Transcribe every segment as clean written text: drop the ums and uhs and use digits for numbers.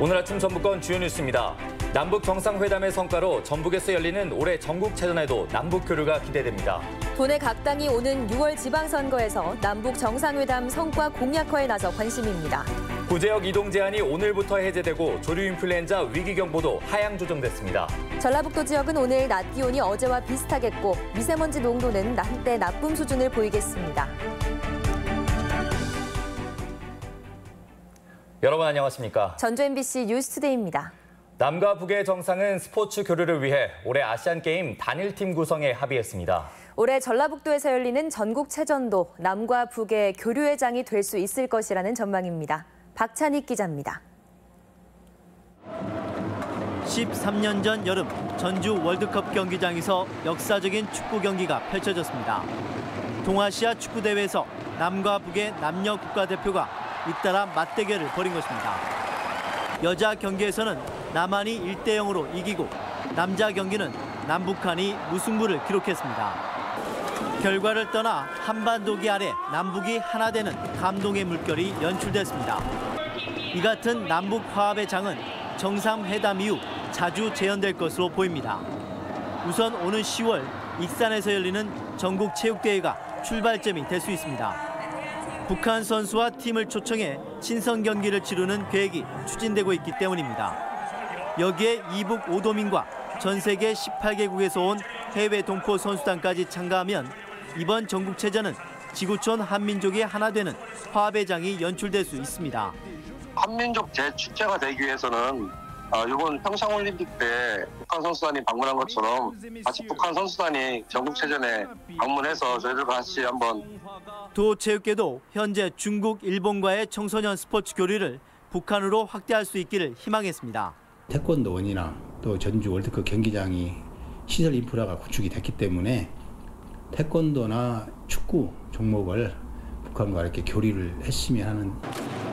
오늘 아침 전북권 주요 뉴스입니다. 남북 정상회담의 성과로 전북에서 열리는 올해 전국체전에도 남북 교류가 기대됩니다. 도내 각 당이 오는 6월 지방선거에서 남북 정상회담 성과 공약화에 나서 관심입니다. 구제역 이동 제한이 오늘부터 해제되고 조류 인플루엔자 위기경보도 하향 조정됐습니다. 전라북도 지역은 오늘 낮 기온이 어제와 비슷하겠고 미세먼지 농도는 한때 나쁨 수준을 보이겠습니다. 여러분 안녕하십니까? 전주 MBC 뉴스투데이입니다. 남과 북의 정상은 스포츠 교류를 위해 올해 아시안게임 단일팀 구성에 합의했습니다. 올해 전라북도에서 열리는 전국체전도 남과 북의 교류의 장이 될 수 있을 것이라는 전망입니다. 박찬익 기자입니다. 13년 전 여름 전주 월드컵 경기장에서 역사적인 축구 경기가 펼쳐졌습니다. 동아시아 축구대회에서 남과 북의 남녀 국가대표가 잇따라 맞대결을 벌인 것입니다. 여자 경기에서는 남한이 1대0으로 이기고 남자 경기는 남북한이 무승부를 기록했습니다. 결과를 떠나 한반도기 아래 남북이 하나 되는 감동의 물결이 연출됐습니다. 이 같은 남북 화합의 장은 정상회담 이후 자주 재현될 것으로 보입니다. 우선 오는 10월 익산에서 열리는 전국체육대회가 출발점이 될 수 있습니다. 북한 선수와 팀을 초청해 친선 경기를 치르는 계획이 추진되고 있기 때문입니다. 여기에 이북 5도민과 전 세계 18개국에서 온 해외 동포 선수단까지 참가하면 이번 전국체전은 지구촌 한민족이 하나 되는 화합의 장이 연출될 수 있습니다. 한민족 재축제가 되기 위해서는 이번 평창올림픽 때 북한 선수단이 방문한 것처럼 같이 북한 선수단이 전국체전에 방문해서 저희들과 같이 한번 도체육계도 현재 중국, 일본과의 청소년 스포츠 교류를 북한으로 확대할 수 있기를 희망했습니다. 태권도원이나 또 전주 월드컵 경기장이 시설 인프라가 구축이 됐기 때문에 태권도나 축구 종목을 북한과 이렇게 교류를 했으면 하는.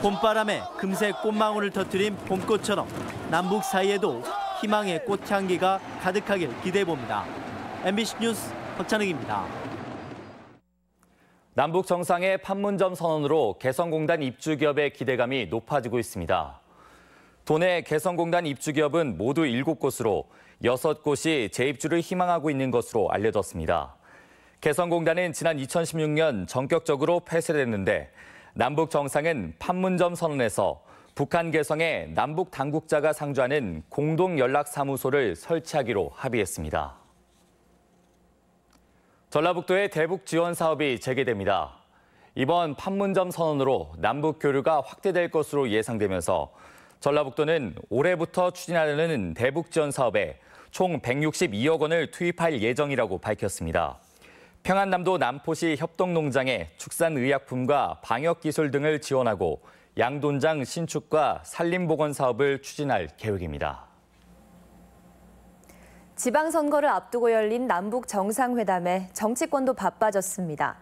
봄바람에 금세 꽃망울을 터뜨린 봄꽃처럼 남북 사이에도 희망의 꽃향기가 가득하길 기대해봅니다. MBC 뉴스 박찬익입니다. 남북 정상의 판문점 선언으로 개성공단 입주 기업의 기대감이 높아지고 있습니다. 도내 개성공단 입주 기업은 모두 7곳으로 6곳이 재입주를 희망하고 있는 것으로 알려졌습니다. 개성공단은 지난 2016년 전격적으로 폐쇄됐는데 남북 정상은 판문점 선언에서 북한 개성에 남북 당국자가 상주하는 공동연락사무소를 설치하기로 합의했습니다. 전라북도의 대북 지원 사업이 재개됩니다. 이번 판문점 선언으로 남북 교류가 확대될 것으로 예상되면서 전라북도는 올해부터 추진하려는 대북 지원 사업에 총 162억 원을 투입할 예정이라고 밝혔습니다. 평안남도 남포시 협동농장에 축산의약품과 방역기술 등을 지원하고 양돈장 신축과 산림보건 사업을 추진할 계획입니다. 지방선거를 앞두고 열린 남북 정상회담에 정치권도 바빠졌습니다.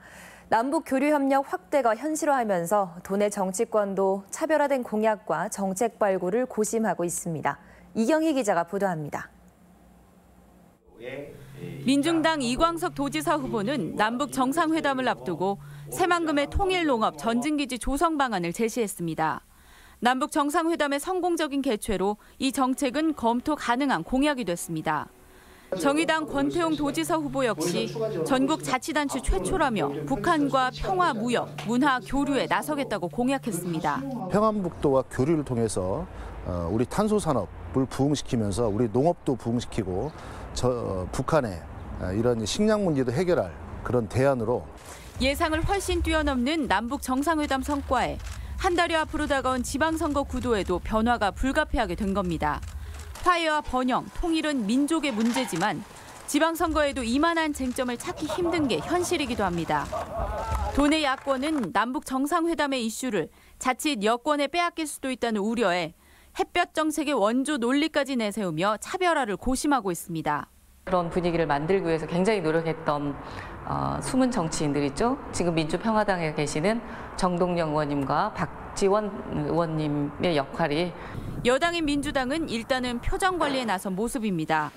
남북 교류 협력 확대가 현실화하면서 도내 정치권도 차별화된 공약과 정책 발굴을 고심하고 있습니다. 이경희 기자가 보도합니다. 민중당 이광석 도지사 후보는 남북 정상회담을 앞두고 새만금의 통일농업 전진기지 조성 방안을 제시했습니다. 남북 정상회담의 성공적인 개최로 이 정책은 검토 가능한 공약이 됐습니다. 정의당 권태용 도지사 후보 역시 전국 자치단체 최초라며 북한과 평화, 무역, 문화 교류에 나서겠다고 공약했습니다. 평안북도와 교류를 통해서 우리 탄소 산업을 부흥시키면서 우리 농업도 부흥시키고 북한의 이런 식량 문제도 해결할 그런 대안으로 예상을 훨씬 뛰어넘는 남북 정상회담 성과에 한 달여 앞으로 다가온 지방선거 구도에도 변화가 불가피하게 된 겁니다. 화해와 번영, 통일은 민족의 문제지만 지방선거에도 이만한 쟁점을 찾기 힘든 게 현실이기도 합니다. 도내 야권은 남북 정상회담의 이슈를 자칫 여권에 빼앗길 수도 있다는 우려에 햇볕 정책의 원조 논리까지 내세우며 차별화를 고심하고 있습니다. 그런 분위기를 만들기 위해서 굉장히 노력했던 숨은 정치인들 있죠. 지금 민주평화당에 계시는 정동영 의원님과 박지원 의원님의 역할이. 여당인 민주당은 일단은 표정 관리에 나선 모습입니다.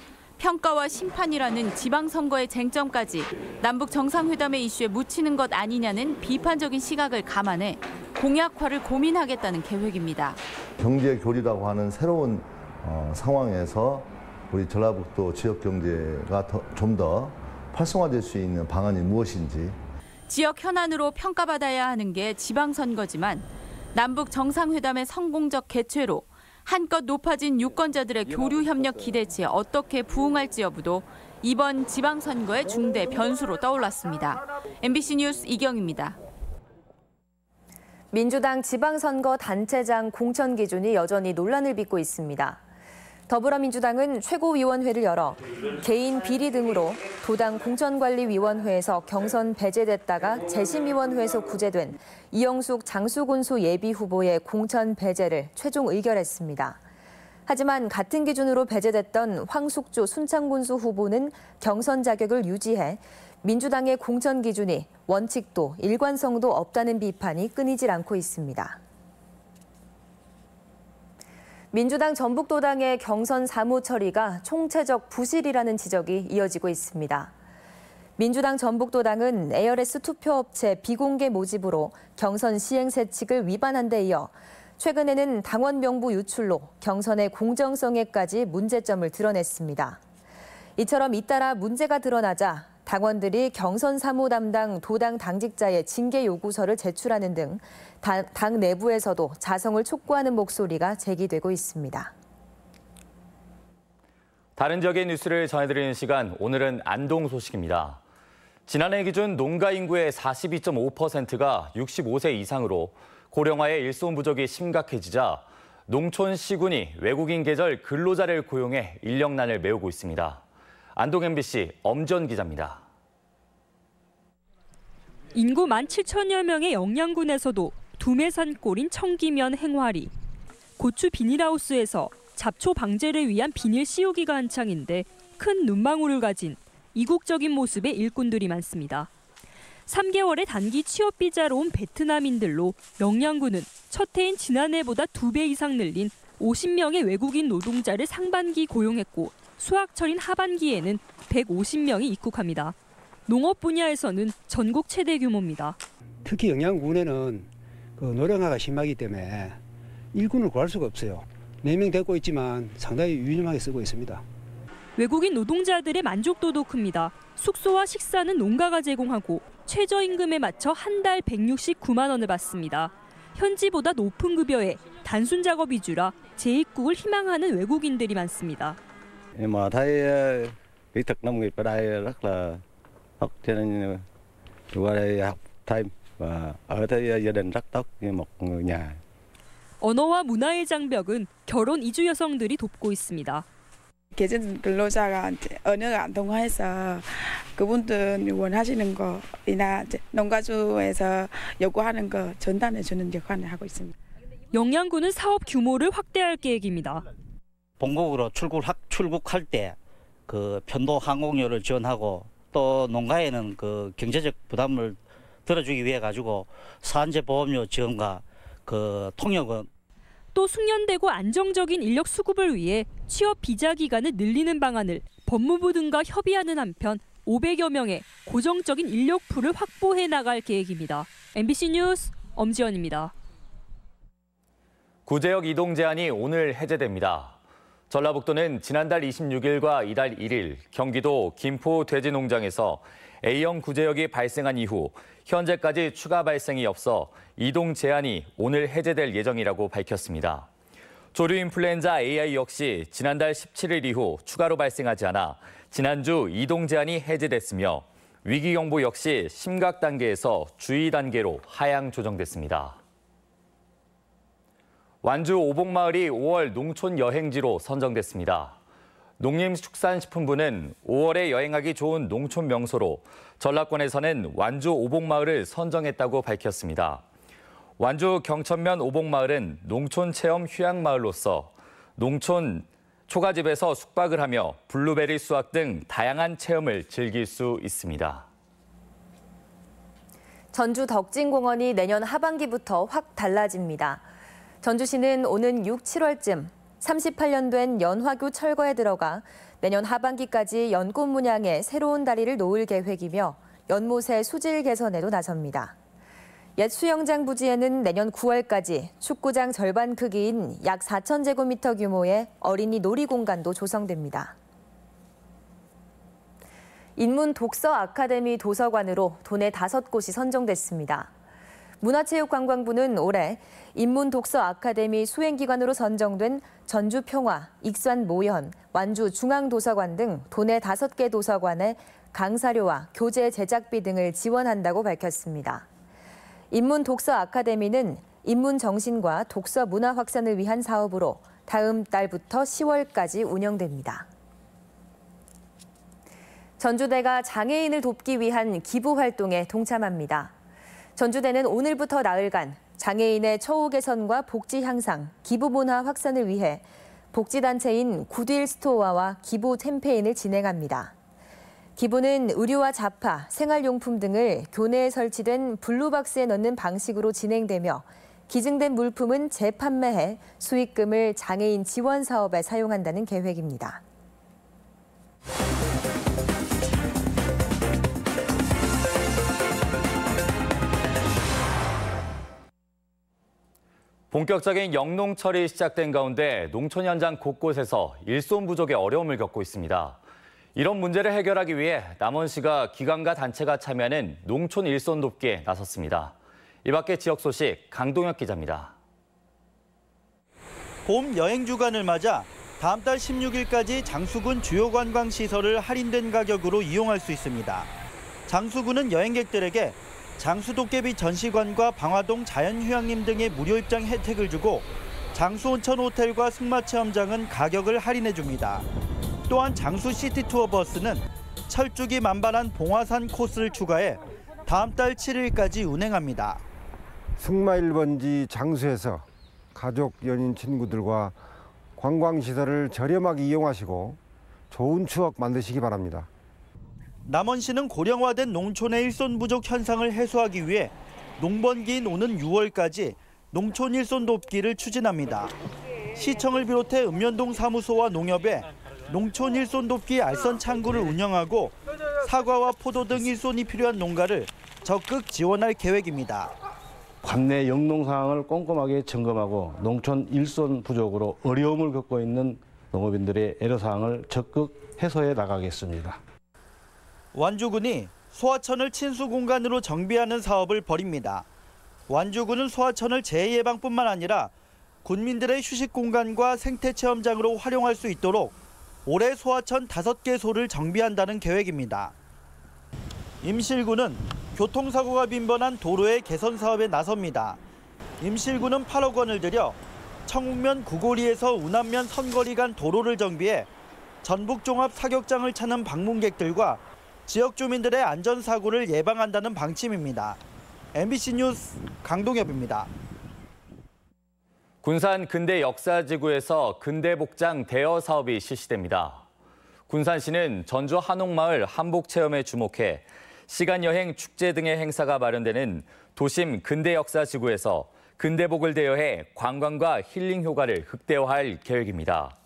평가와 심판이라는 지방선거의 쟁점까지 남북 정상회담의 이슈에 묻히는 것 아니냐는 비판적인 시각을 감안해 공약화를 고민하겠다는 계획입니다. 경제 교류라고 하는 새로운 상황에서 우리 전라북도 지역 경제가 좀 더 활성화될 수 있는 방안이 무엇인지. 지역 현안으로 평가받아야 하는 게 지방선거지만 남북 정상회담의 성공적 개최로 한껏 높아진 유권자들의 교류 협력 기대치에 어떻게 부응할지 여부도 이번 지방선거의 중대 변수로 떠올랐습니다. MBC 뉴스 이경입니다. 민주당 지방선거 단체장 공천 기준이 여전히 논란을 빚고 있습니다. 더불어민주당은 최고위원회를 열어 개인 비리 등으로 도당 공천관리위원회에서 경선 배제됐다가 재심위원회에서 구제된 이영숙 장수군수 예비후보의 공천 배제를 최종 의결했습니다. 하지만 같은 기준으로 배제됐던 황숙주 순창군수 후보는 경선 자격을 유지해 민주당의 공천 기준이 원칙도 일관성도 없다는 비판이 끊이질 않고 있습니다. 민주당 전북도당의 경선 사무 처리가 총체적 부실이라는 지적이 이어지고 있습니다. 민주당 전북도당은 에어레스 투표업체 비공개 모집으로 경선 시행세칙을 위반한 데 이어 최근에는 당원 명부 유출로 경선의 공정성에까지 문제점을 드러냈습니다. 이처럼 잇따라 문제가 드러나자 당원들이 경선 사무 담당 도당 당직자의 징계 요구서를 제출하는 등 당 내부에서도 자성을 촉구하는 목소리가 제기되고 있습니다. 다른 지역의 뉴스를 전해드리는 시간, 오늘은 안동 소식입니다. 지난해 기준 농가 인구의 42.5%가 65세 이상으로 고령화의 일손 부족이 심각해지자 농촌 시군이 외국인 계절 근로자를 고용해 인력난을 메우고 있습니다. 안동 MBC 엄지원 기자입니다. 인구 17,000여 명의 영양군에서도 두메산골인 청기면 행화리. 고추 비닐하우스에서 잡초 방제를 위한 비닐 씌우기가 한창인데 큰 눈망울을 가진 이국적인 모습의 일꾼들이 많습니다. 3개월의 단기 취업비자로 온 베트남인들로 영양군은 첫 해인 지난해보다 2배 이상 늘린 50명의 외국인 노동자를 상반기 고용했고 수확철인 하반기에는 150명이 입국합니다. 농업 분야에서는 전국 최대 규모입니다. 특히 영양군에는 노령화가 심하기 때문에 일꾼을 구할 수가 없어요. 4명 데리고 있지만 상당히 유용하게 쓰고 있습니다. 외국인 노동자들의 만족도도 큽니다. 숙소와 식사는 농가가 제공하고 최저임금에 맞춰 한 달 169만 원을 받습니다. 현지보다 높은 급여에 단순 작업 위주라 재입국을 희망하는 외국인들이 많습니다. Mà thấy kỹ thuật nông nghiệp ở đây rất là tốt cho nên qua đây học thêm và ở thấy gia đình rất tốt như một người nhà. 언어와 문화의 장벽은 결혼 이주 여성들이 돕고 있습니다. 계절 근로자가 언어가 안 통해서 그분들 원하시는 거이나 농가주에서 요구하는 거 전달해 주는 역할을 하고 있습니다. 영양군은 사업 규모를 확대할 계획입니다. 본국으로 출국할 때 그 편도 항공료를 지원하고 또 농가에는 그 경제적 부담을 들어주기 위해 가지고 산재 보험료 지원과 그 통역은 또 숙련되고 안정적인 인력 수급을 위해 취업 비자 기간을 늘리는 방안을 법무부 등과 협의하는 한편 500여 명의 고정적인 인력 풀을 확보해 나갈 계획입니다. MBC 뉴스 엄지연입니다. 구제역 이동 제한이 오늘 해제됩니다. 전라북도는 지난달 26일과 이달 1일 경기도 김포 돼지 농장에서 A형 구제역이 발생한 이후 현재까지 추가 발생이 없어 이동 제한이 오늘 해제될 예정이라고 밝혔습니다. 조류 인플루엔자 AI 역시 지난달 17일 이후 추가로 발생하지 않아 지난주 이동 제한이 해제됐으며 위기경보 역시 심각 단계에서 주의 단계로 하향 조정됐습니다. 완주 오복마을이 5월 농촌 여행지로 선정됐습니다. 농림축산식품부는 5월에 여행하기 좋은 농촌 명소로 전라권에서는 완주 오복마을을 선정했다고 밝혔습니다. 완주 경천면 오복마을은 농촌 체험 휴양마을로서 농촌 초가집에서 숙박을 하며 블루베리 수확 등 다양한 체험을 즐길 수 있습니다. 전주 덕진공원이 내년 하반기부터 확 달라집니다. 전주시는 오는 6, 7월쯤 38년 된 연화교 철거에 들어가 내년 하반기까지 연꽃 문양에 새로운 다리를 놓을 계획이며 연못의 수질 개선에도 나섭니다. 옛 수영장 부지에는 내년 9월까지 축구장 절반 크기인 약 4,000제곱미터 규모의 어린이 놀이공간도 조성됩니다. 인문 독서 아카데미 도서관으로 도내 5곳이 선정됐습니다. 문화체육관광부는 올해 인문 독서 아카데미 수행기관으로 선정된 전주평화, 익산 모현, 완주 중앙도서관 등 도내 5개 도서관에 강사료와 교재 제작비 등을 지원한다고 밝혔습니다. 인문 독서 아카데미는 인문 정신과 독서 문화 확산을 위한 사업으로 다음 달부터 10월까지 운영됩니다. 전주대가 장애인을 돕기 위한 기부 활동에 동참합니다. 전주대는 오늘부터 나흘간 장애인의 처우 개선과 복지 향상, 기부 문화 확산을 위해 복지단체인 굿윌 스토어와 기부 캠페인을 진행합니다. 기부는 의류와 잡화, 생활용품 등을 교내에 설치된 블루박스에 넣는 방식으로 진행되며 기증된 물품은 재판매해 수익금을 장애인 지원 사업에 사용한다는 계획입니다. 본격적인 영농철이 시작된 가운데 농촌 현장 곳곳에서 일손 부족의 어려움을 겪고 있습니다. 이런 문제를 해결하기 위해 남원시가 기관과 단체가 참여하는 농촌 일손 돕기에 나섰습니다. 이 밖의 지역 소식 강동혁 기자입니다. 봄 여행 주간을 맞아 다음 달 16일까지 장수군 주요 관광시설을 할인된 가격으로 이용할 수 있습니다. 장수군은 여행객들에게 장수도깨비 전시관과 방화동 자연휴양림 등의 무료 입장 혜택을 주고 장수온천 호텔과 승마체험장은 가격을 할인해 줍니다. 또한 장수시티투어 버스는 철쭉이 만반한 봉화산 코스를 추가해 다음 달 7일까지 운행합니다. 승마 1번지 장수에서 가족, 연인, 친구들과 관광시설을 저렴하게 이용하시고 좋은 추억 만드시기 바랍니다. 남원시는 고령화된 농촌의 일손 부족 현상을 해소하기 위해 농번기인 오는 6월까지 농촌 일손 돕기를 추진합니다. 시청을 비롯해 읍면동 사무소와 농협에 농촌 일손 돕기 알선 창구를 운영하고 사과와 포도 등 일손이 필요한 농가를 적극 지원할 계획입니다. 관내 영농 상황을 꼼꼼하게 점검하고 농촌 일손 부족으로 어려움을 겪고 있는 농업인들의 애로사항을 적극 해소해 나가겠습니다. 완주군이 소하천을 친수 공간으로 정비하는 사업을 벌입니다. 완주군은 소하천을 재해 예방뿐만 아니라 군민들의 휴식 공간과 생태 체험장으로 활용할 수 있도록 올해 소하천 5개 소를 정비한다는 계획입니다. 임실군은 교통사고가 빈번한 도로의 개선 사업에 나섭니다. 임실군은 8억 원을 들여 청국면 구고리에서 운암면 선거리 간 도로를 정비해 전북종합사격장을 찾는 방문객들과 지역 주민들의 안전사고를 예방한다는 방침입니다. MBC 뉴스 강동엽입니다. 군산 근대 역사지구에서 근대복장 대여 사업이 실시됩니다. 군산시는 전주 한옥마을 한복체험에 주목해 시간여행 축제 등의 행사가 마련되는 도심 근대역사지구에서 근대복을 대여해 관광과 힐링 효과를 극대화할 계획입니다.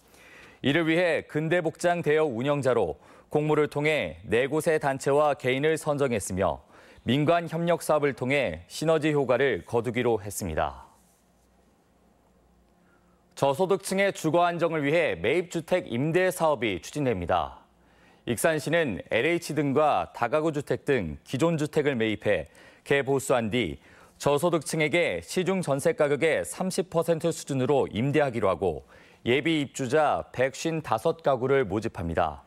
이를 위해 근대복장 대여 운영자로 공모를 통해 4곳의 단체와 개인을 선정했으며 민관 협력 사업을 통해 시너지 효과를 거두기로 했습니다. 저소득층의 주거 안정을 위해 매입주택 임대 사업이 추진됩니다. 익산시는 LH 등과 다가구 주택 등 기존 주택을 매입해 개보수한 뒤 저소득층에게 시중 전세 가격의 30% 수준으로 임대하기로 하고 예비 입주자 155가구를 모집합니다.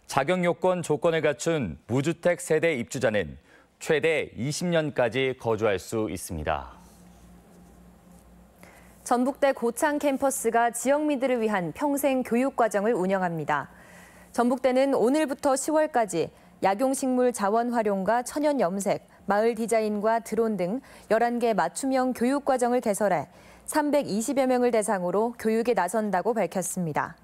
자격 요건 조건을 갖춘 무주택 세대 입주자는 최대 20년까지 거주할 수 있습니다. 전북대 고창 캠퍼스가 지역민들을 위한 평생 교육 과정을 운영합니다. 전북대는 오늘부터 10월까지 약용식물 자원 활용과 천연 염색, 마을 디자인과 드론 등 11개 맞춤형 교육 과정을 개설해 320여 명을 대상으로 교육에 나선다고 밝혔습니다.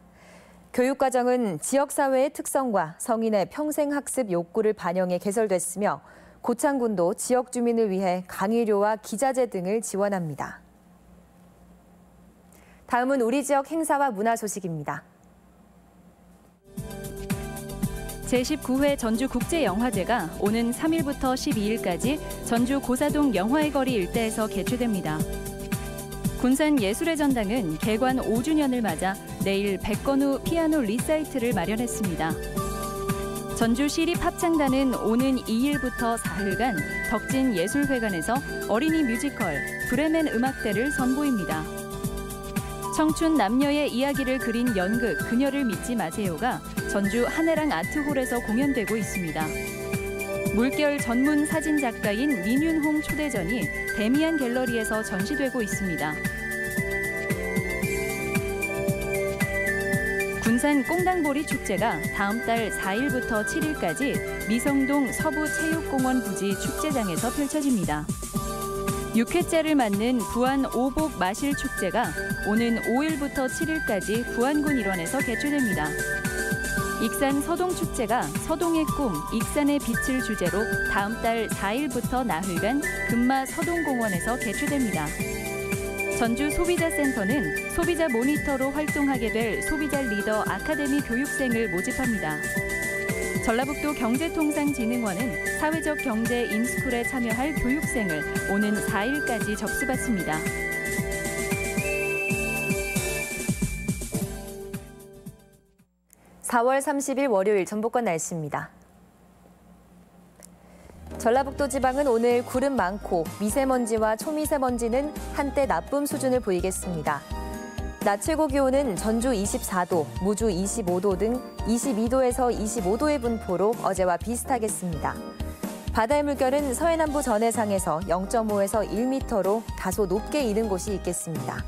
교육과정은 지역사회의 특성과 성인의 평생학습 욕구를 반영해 개설됐으며 고창군도 지역 주민을 위해 강의료와 기자재 등을 지원합니다. 다음은 우리 지역 행사와 문화 소식입니다. 제19회 전주국제영화제가 오는 3일부터 12일까지 전주 고사동 영화의 거리 일대에서 개최됩니다. 군산 예술의 전당은 개관 5주년을 맞아 내일 백건우 피아노 리사이트를 마련했습니다. 전주시립합창단은 오는 2일부터 4일간 덕진예술회관에서 어린이 뮤지컬 브레멘 음악대를 선보입니다. 청춘 남녀의 이야기를 그린 연극 그녀를 믿지 마세요가 전주 한혜랑 아트홀에서 공연되고 있습니다. 물결 전문 사진 작가인 민윤홍 초대전이 데미안 갤러리에서 전시되고 있습니다. 군산 꽁당보리 축제가 다음 달 4일부터 7일까지 미성동 서부체육공원 부지 축제장에서 펼쳐집니다. 6회째를 맞는 부안 오복 마실 축제가 오는 5일부터 7일까지 부안군 일원에서 개최됩니다. 익산 서동축제가 서동의 꿈, 익산의 빛을 주제로 다음 달 4일부터 나흘간 금마 서동공원에서 개최됩니다. 전주 소비자센터는 소비자 모니터로 활동하게 될 소비자 리더 아카데미 교육생을 모집합니다. 전라북도 경제통상진흥원은 사회적 경제 인스쿨에 참여할 교육생을 오는 4일까지 접수받습니다. (4월 30일) 월요일 전북권 날씨입니다. 전라북도 지방은 오늘 구름 많고 미세먼지와 초미세먼지는 한때 나쁨 수준을 보이겠습니다. 낮 최고 기온은 전주 24도, 무주 25도 등 22도에서 25도의 분포로 어제와 비슷하겠습니다. 바다의 물결은 서해남부 전해상에서 0.5에서 1m로 다소 높게 이른 곳이 있겠습니다.